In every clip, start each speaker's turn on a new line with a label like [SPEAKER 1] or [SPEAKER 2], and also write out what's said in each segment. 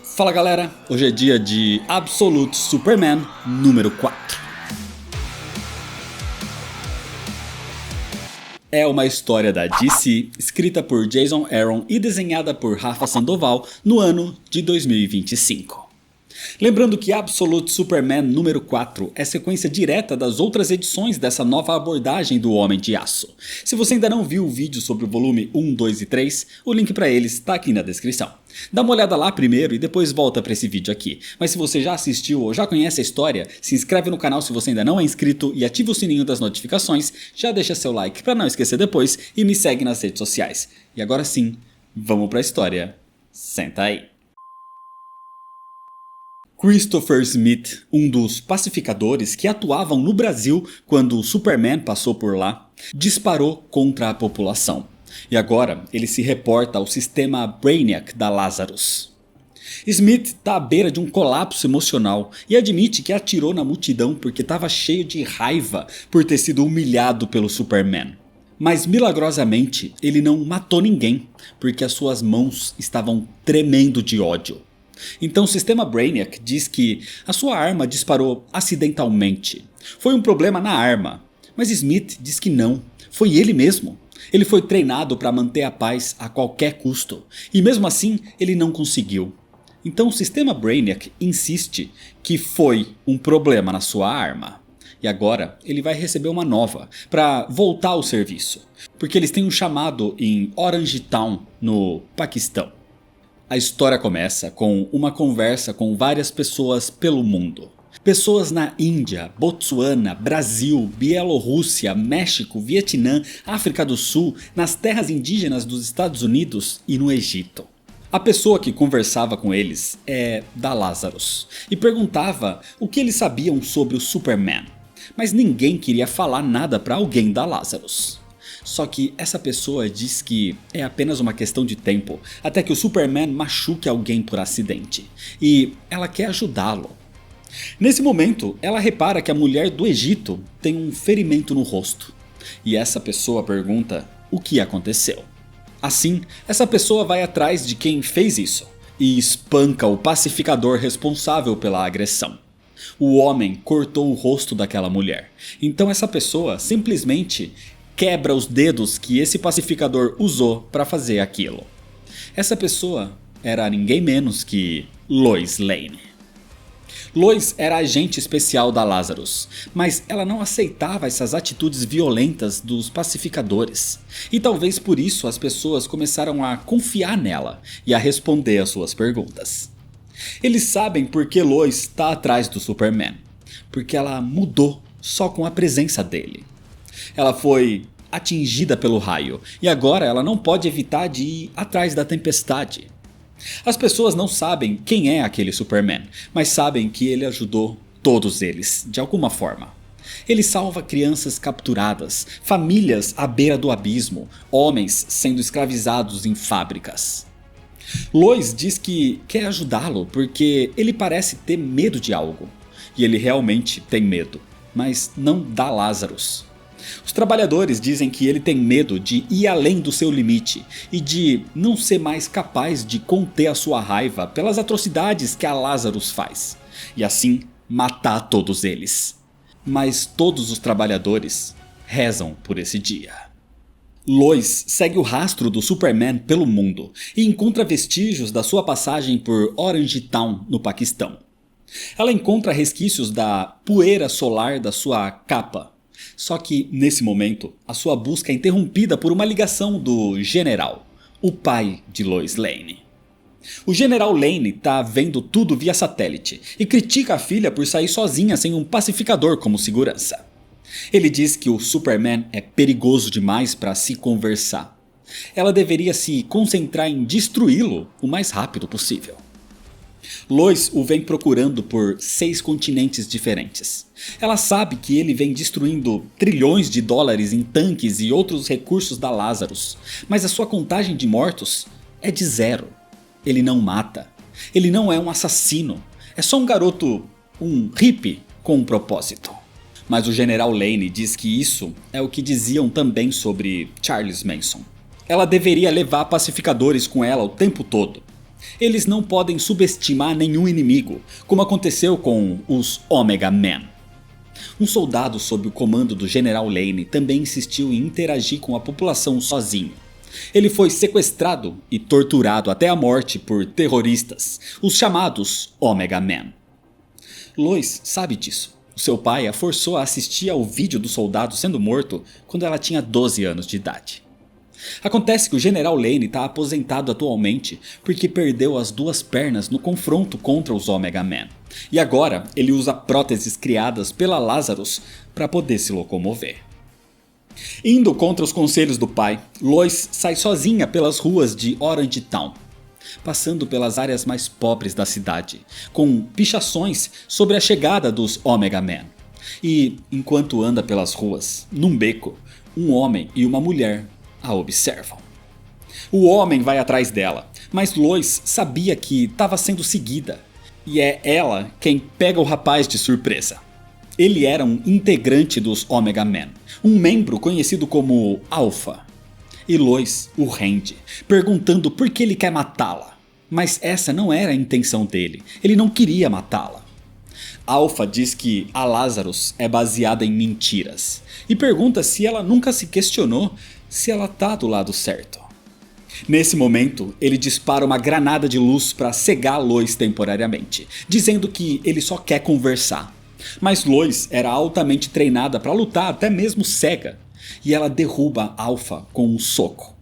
[SPEAKER 1] Fala galera, hoje é dia de Absolute Superman número 4. É uma história da DC, escrita por Jason Aaron e desenhada por Rafa Sandoval no ano de 2025. Lembrando que Absolute Superman número 4 é sequência direta das outras edições dessa nova abordagem do Homem de Aço. Se você ainda não viu o vídeo sobre o volume 1, 2 e 3, o link para eles está aqui na descrição. Dá uma olhada lá primeiro e depois volta para esse vídeo aqui. Mas se você já assistiu ou já conhece a história, se inscreve no canal se você ainda não é inscrito e ativa o sininho das notificações, já deixa seu like para não esquecer depois e me segue nas redes sociais. E agora sim, vamos para a história. Senta aí. Christopher Smith, um dos pacificadores que atuavam no Brasil quando o Superman passou por lá, disparou contra a população. E agora ele se reporta ao sistema Brainiac da Lazarus. Smith está à beira de um colapso emocional e admite que atirou na multidão porque estava cheio de raiva por ter sido humilhado pelo Superman. Mas milagrosamente ele não matou ninguém porque as suas mãos estavam tremendo de ódio. Então o sistema Brainiac diz que a sua arma disparou acidentalmente. Foi um problema na arma. Mas Smith diz que não, foi ele mesmo. Ele foi treinado para manter a paz a qualquer custo. E mesmo assim ele não conseguiu. Então o sistema Brainiac insiste que foi um problema na sua arma. E agora ele vai receber uma nova para voltar ao serviço. Porque eles têm um chamado em Orangetown, no Paquistão. A história começa com uma conversa com várias pessoas pelo mundo. Pessoas na Índia, Botsuana, Brasil, Bielorrússia, México, Vietnã, África do Sul, nas terras indígenas dos Estados Unidos e no Egito. A pessoa que conversava com eles é da Lazarus e perguntava o que eles sabiam sobre o Superman. Mas ninguém queria falar nada para alguém da Lazarus. Só que essa pessoa diz que é apenas uma questão de tempo até que o Superman machuque alguém por acidente. E ela quer ajudá-lo. Nesse momento, ela repara que a mulher do Egito tem um ferimento no rosto. E essa pessoa pergunta o que aconteceu. Assim, essa pessoa vai atrás de quem fez isso e espanca o pacificador responsável pela agressão. O homem cortou o rosto daquela mulher. Então essa pessoa simplesmente quebra os dedos que esse pacificador usou para fazer aquilo. Essa pessoa era ninguém menos que Lois Lane. Lois era agente especial da Lazarus, mas ela não aceitava essas atitudes violentas dos pacificadores. E talvez por isso as pessoas começaram a confiar nela e a responder às suas perguntas. Eles sabem por que Lois está atrás do Superman. Porque ela mudou só com a presença dele. Ela foi atingida pelo raio e agora ela não pode evitar de ir atrás da tempestade. As pessoas não sabem quem é aquele Superman, mas sabem que ele ajudou todos eles, de alguma forma. Ele salva crianças capturadas, famílias à beira do abismo, homens sendo escravizados em fábricas. Lois diz que quer ajudá-lo porque ele parece ter medo de algo. E ele realmente tem medo, mas não da Lazarus. Os trabalhadores dizem que ele tem medo de ir além do seu limite e de não ser mais capaz de conter a sua raiva pelas atrocidades que a Lazarus faz, e assim matar todos eles. Mas todos os trabalhadores rezam por esse dia. Lois segue o rastro do Superman pelo mundo e encontra vestígios da sua passagem por Orangetown, no Paquistão. Ela encontra resquícios da poeira solar da sua capa. Só que, nesse momento, a sua busca é interrompida por uma ligação do General, o pai de Lois Lane. O General Lane está vendo tudo via satélite e critica a filha por sair sozinha sem um pacificador como segurança. Ele diz que o Superman é perigoso demais para se conversar. Ela deveria se concentrar em destruí-lo o mais rápido possível. Lois o vem procurando por 6 continentes diferentes. Ela sabe que ele vem destruindo trilhões de dólares em tanques e outros recursos da Lazarus, mas a sua contagem de mortos é de 0. Ele não mata. Ele não é um assassino. É só um garoto, um hippie com um propósito. Mas o General Lane diz que isso é o que diziam também sobre Charles Manson. Ela deveria levar pacificadores com ela o tempo todo. Eles não podem subestimar nenhum inimigo, como aconteceu com os Omega Men. Um soldado sob o comando do General Lane também insistiu em interagir com a população sozinho. Ele foi sequestrado e torturado até a morte por terroristas, os chamados Omega Men. Lois sabe disso. O seu pai a forçou a assistir ao vídeo do soldado sendo morto quando ela tinha 12 anos de idade. Acontece que o General Lane está aposentado atualmente porque perdeu as 2 pernas no confronto contra os Omega Men. E agora ele usa próteses criadas pela Lazarus para poder se locomover. Indo contra os conselhos do pai, Lois sai sozinha pelas ruas de Orange Town, passando pelas áreas mais pobres da cidade, com pichações sobre a chegada dos Omega Men. E enquanto anda pelas ruas, num beco, um homem e uma mulher a observam. O homem vai atrás dela, mas Lois sabia que estava sendo seguida, e é ela quem pega o rapaz de surpresa. Ele era um integrante dos Omega Men, um membro conhecido como Alpha. E Lois o rende, perguntando por que ele quer matá-la. Mas essa não era a intenção dele, ele não queria matá-la. Alpha diz que a Lazarus é baseada em mentiras, e pergunta se ela nunca se questionou se ela tá do lado certo. Nesse momento, ele dispara uma granada de luz para cegar Lois temporariamente, dizendo que ele só quer conversar. Mas Lois era altamente treinada para lutar até mesmo cega, e ela derruba Alpha com um soco.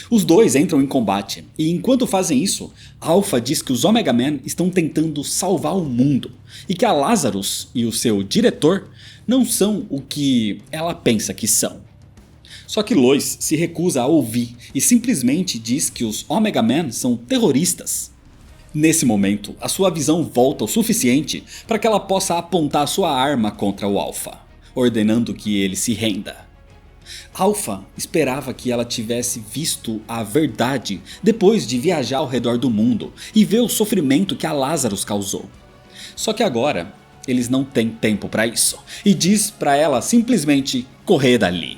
[SPEAKER 1] Os dois entram em combate, e enquanto fazem isso, Alpha diz que os Omega Men estão tentando salvar o mundo, e que a Lazarus e o seu diretor não são o que ela pensa que são. Só que Lois se recusa a ouvir e simplesmente diz que os Omega Men são terroristas. Nesse momento, a sua visão volta o suficiente para que ela possa apontar sua arma contra o Alpha, ordenando que ele se renda. Alpha esperava que ela tivesse visto a verdade depois de viajar ao redor do mundo e ver o sofrimento que a Lazarus causou. Só que agora, eles não têm tempo para isso, e diz para ela simplesmente correr dali.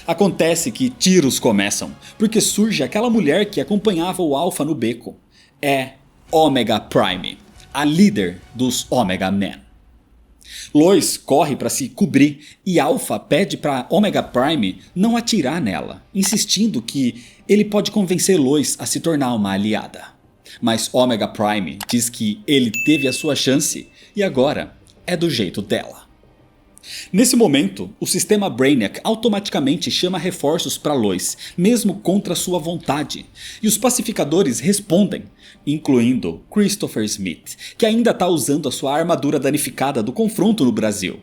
[SPEAKER 1] Acontece que tiros começam, porque surge aquela mulher que acompanhava o Alpha no beco. É Omega Prime, a líder dos Omega Men. Lois corre para se cobrir e Alpha pede para Omega Prime não atirar nela, insistindo que ele pode convencer Lois a se tornar uma aliada. Mas Omega Prime diz que ele teve a sua chance e agora é do jeito dela. Nesse momento, o sistema Brainiac automaticamente chama reforços para Lois, mesmo contra sua vontade, e os pacificadores respondem, incluindo Christopher Smith, que ainda está usando a sua armadura danificada do confronto no Brasil.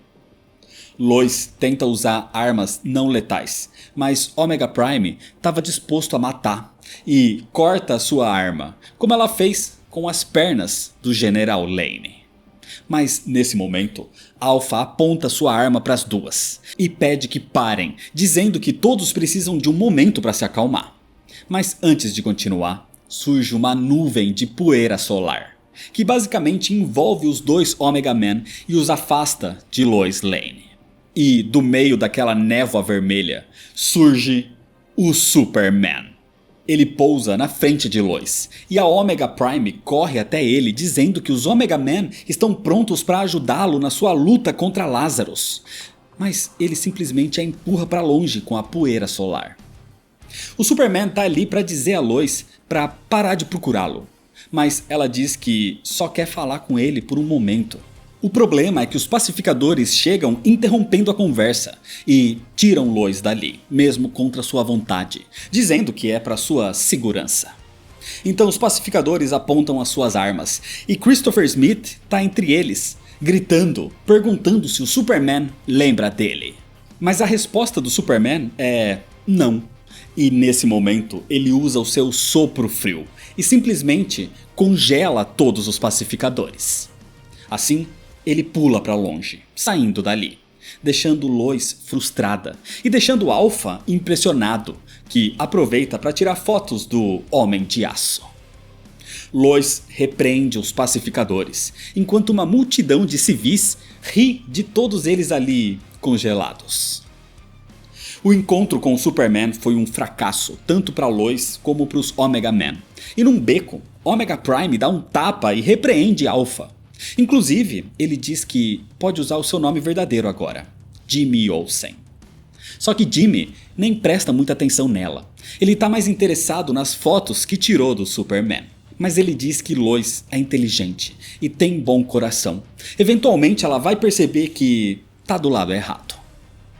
[SPEAKER 1] Lois tenta usar armas não letais, mas Omega Prime estava disposto a matar, e corta a sua arma, como ela fez com as pernas do General Lane. Mas nesse momento, Alpha aponta sua arma para as duas e pede que parem, dizendo que todos precisam de um momento para se acalmar. Mas antes de continuar, surge uma nuvem de poeira solar, que basicamente envolve os dois Omega Men e os afasta de Lois Lane. E do meio daquela névoa vermelha, surge o Superman. Ele pousa na frente de Lois, e a Omega Prime corre até ele dizendo que os Omega Men estão prontos para ajudá-lo na sua luta contra Lazarus. Mas ele simplesmente a empurra para longe com a poeira solar. O Superman tá ali para dizer a Lois para parar de procurá-lo, mas ela diz que só quer falar com ele por um momento. O problema é que os pacificadores chegam interrompendo a conversa e tiram Lois dali, mesmo contra sua vontade, dizendo que é para sua segurança. Então os pacificadores apontam as suas armas e Christopher Smith está entre eles, gritando, perguntando se o Superman lembra dele. Mas a resposta do Superman é não. E nesse momento ele usa o seu sopro frio e simplesmente congela todos os pacificadores. Assim, ele pula para longe, saindo dali, deixando Lois frustrada e deixando Alpha impressionado, que aproveita para tirar fotos do Homem de Aço. Lois repreende os pacificadores, enquanto uma multidão de civis ri de todos eles ali congelados. O encontro com o Superman foi um fracasso, tanto para Lois como para os Omega Men. E num beco, Omega Prime dá um tapa e repreende Alpha. Inclusive, ele diz que pode usar o seu nome verdadeiro agora, Jimmy Olsen. Só que Jimmy nem presta muita atenção nela. Ele tá mais interessado nas fotos que tirou do Superman. Mas ele diz que Lois é inteligente e tem bom coração. Eventualmente ela vai perceber que tá do lado errado.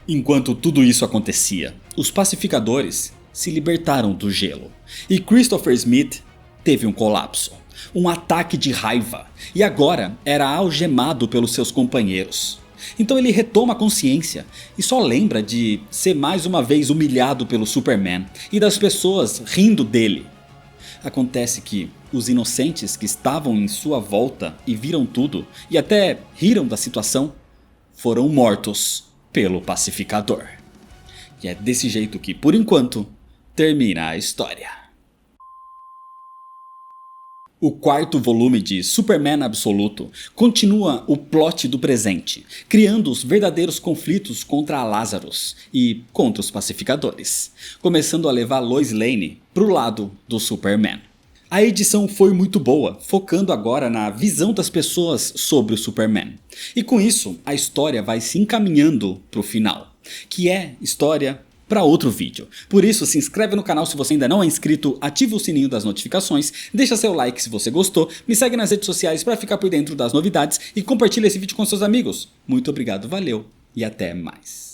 [SPEAKER 1] Enquanto tudo isso acontecia, os pacificadores se libertaram do gelo. E Christopher Smith teve um colapso, um ataque de raiva, e agora era algemado pelos seus companheiros. Então ele retoma a consciência e só lembra de ser mais uma vez humilhado pelo Superman e das pessoas rindo dele. Acontece que os inocentes que estavam em sua volta e viram tudo e até riram da situação foram mortos pelo pacificador. E é desse jeito que, por enquanto, termina a história. O quarto volume de Superman Absoluto continua o plot do presente, criando os verdadeiros conflitos contra a Lazarus e contra os pacificadores, começando a levar Lois Lane pro lado do Superman. A edição foi muito boa, focando agora na visão das pessoas sobre o Superman. E com isso, a história vai se encaminhando pro final, que é história para outro vídeo. Por isso, se inscreve no canal se você ainda não é inscrito, ativa o sininho das notificações, deixa seu like se você gostou, me segue nas redes sociais para ficar por dentro das novidades e compartilha esse vídeo com seus amigos. Muito obrigado, valeu e até mais.